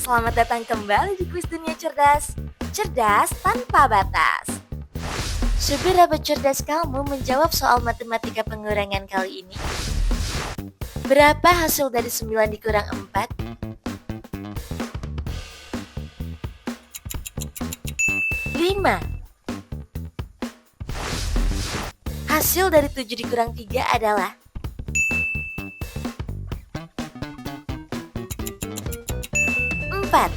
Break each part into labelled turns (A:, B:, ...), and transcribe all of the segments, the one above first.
A: Selamat datang kembali di Kuis Dunia Cerdas. Cerdas tanpa batas. Seberapa cerdas kamu menjawab soal matematika pengurangan kali ini? Berapa hasil dari 9 dikurang 4? 5. Hasil dari 7 dikurang 3 adalah 4.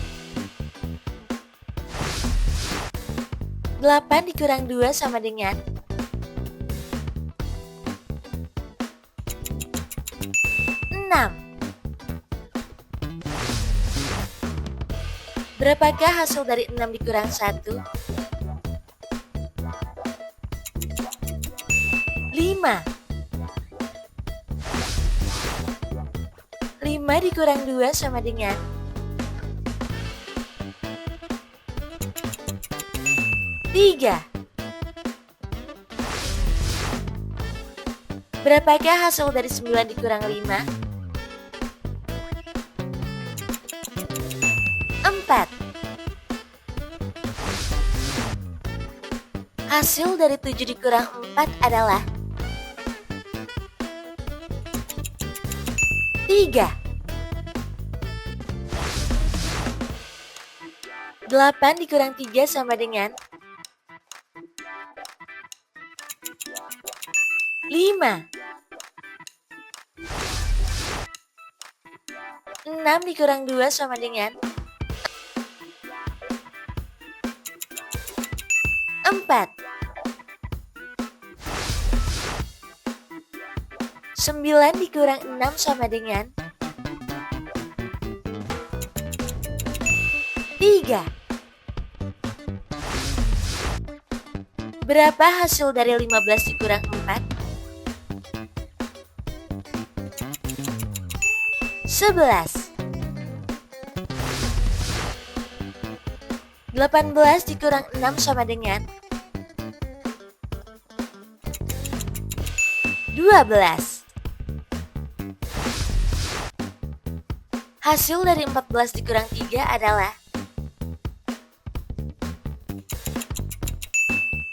A: 8 dikurang 2 sama dengan 6. Berapakah hasil dari 6 dikurang 1? 5. 5 dikurang 2 sama dengan 3. Berapakah hasil dari 9 dikurang 5? 4. Hasil dari 7 dikurang 4 adalah 3. 8 dikurang 3 sama dengan 5. 6 dikurang 2 sama dengan 4. 9 dikurang 6 sama dengan 3. Berapa hasil dari 15 dikurang 4? 11. 18 dikurang 6 sama dengan 12. Hasil dari 14 dikurang 3 adalah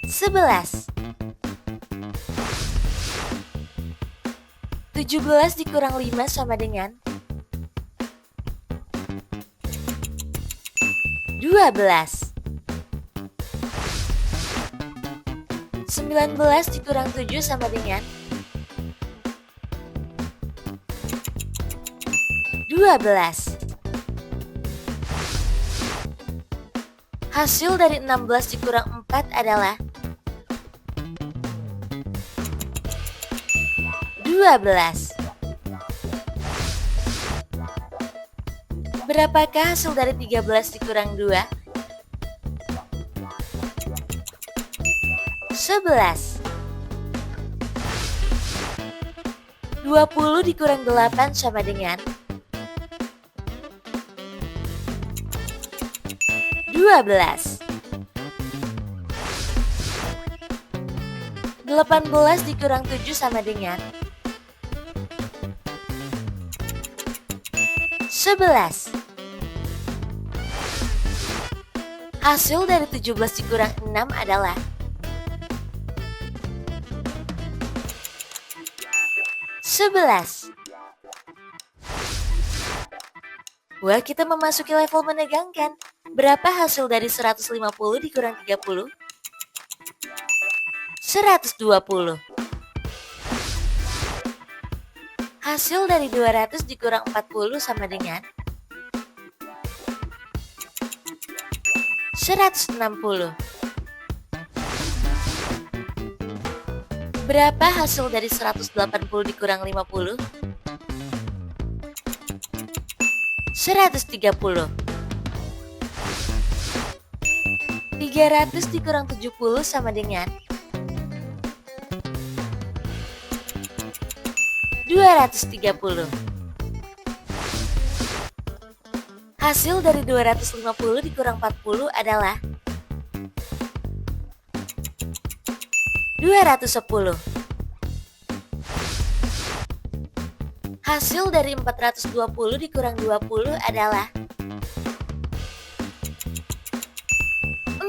A: 11. 17 dikurang 5 sama dengan 12. 19 dikurang 7 sama dengan 12. Hasil dari 16 dikurang 4 adalah 12. Berapakah hasil dari 13 dikurang 2? 11. 20 dikurang 8 sama dengan 12. 18 dikurang 7 sama dengan 11. Hasil dari 17 dikurang 6 adalah 11. Wah, kita memasuki level menegangkan. Berapa hasil dari 150 dikurang 30? 120. Hasil dari 200 dikurang 40 sama dengan 160. Berapa hasil dari 180 dikurang 50? 130. 300 dikurang 70 sama dengan 230. Hasil dari 250 dikurang 40 adalah 210. Hasil dari 420 dikurang 20 adalah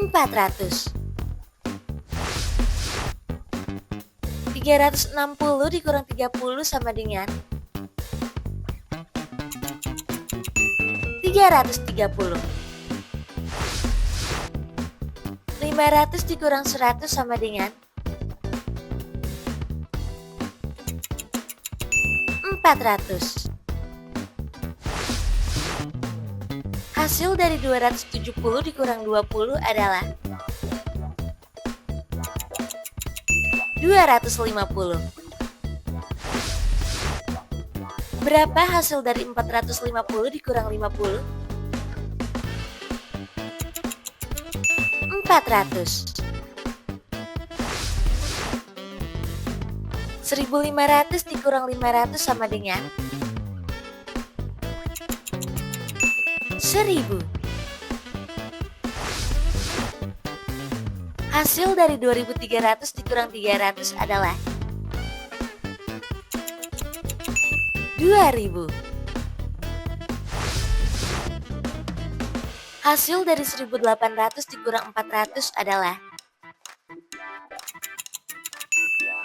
A: 400. 360 dikurang 30 sama dengan 330. 500 dikurang 100 sama dengan 400. Hasil dari 270 dikurang 20 adalah 250. Berapa hasil dari 450 dikurang 50? 400. 1500 dikurang 500 sama dengan 1000. Hasil dari 2300 dikurang 300 adalah 2000. Hasil dari 1800 dikurang 400 adalah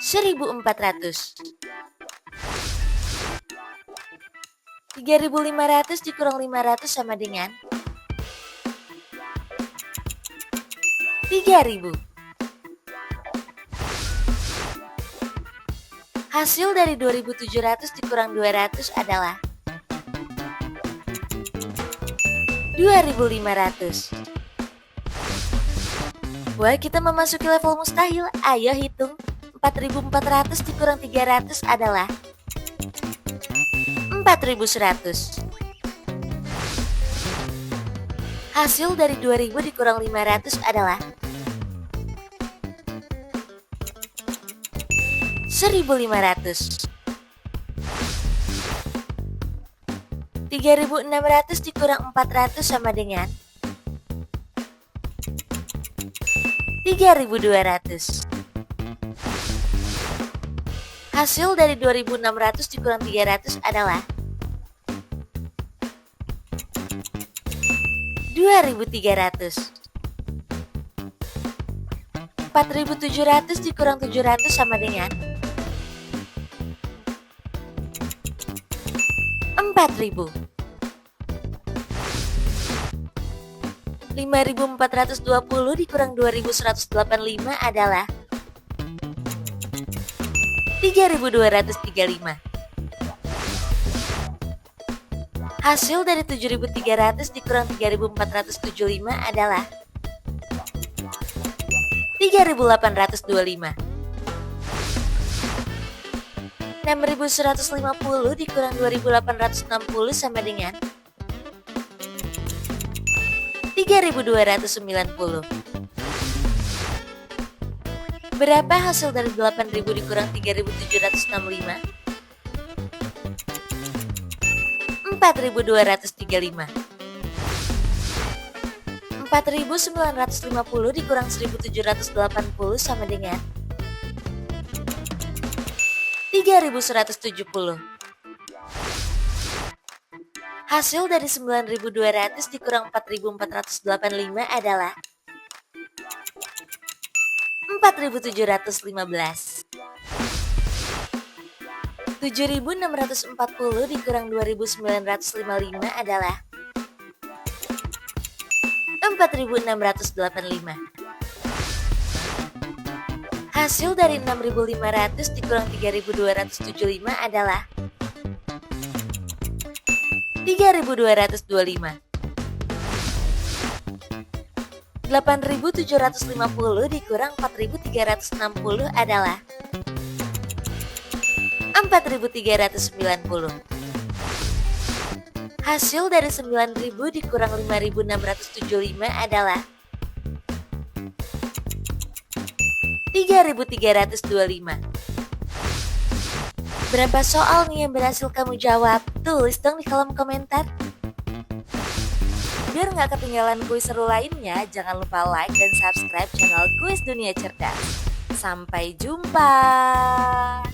A: 1400. 3500 dikurang 500 sama dengan 3000. Hasil dari 2700 dikurang 200 adalah 2500. Wah, kita memasuki level mustahil. Ayo hitung. 4400 dikurang 300 adalah 4100. Hasil dari 2000 dikurang 500 adalah 1500. 3600 dikurang 400 sama dengan 3200. Hasil dari 2600 dikurang 300 adalah 2300. 4700 dikurang 700 sama dengan 4000. 5420 dikurang 2185 adalah 3235. Hasil dari 7300 dikurang 3475 adalah 3825. 6150 dikurang 2860 sama dengan 3290. Berapa hasil dari 8000 dikurang 3765? 4235. 4950 dikurang 1780 sama dengan 3170. Hasil dari 9200 dikurang 4485 adalah 4715. 7640 dikurang 2955 adalah 4685. Hasil dari 6500 dikurang 3275 adalah 3225. 8750 dikurang 4360 adalah 4390. Hasil dari 9000 dikurang 5675 adalah 3325. Berapa soal nih yang berhasil kamu jawab? Tulis dong di kolom komentar. Biar nggak ketinggalan kuis seru lainnya, jangan lupa like dan subscribe channel Kuis Dunia Cerdas. Sampai jumpa!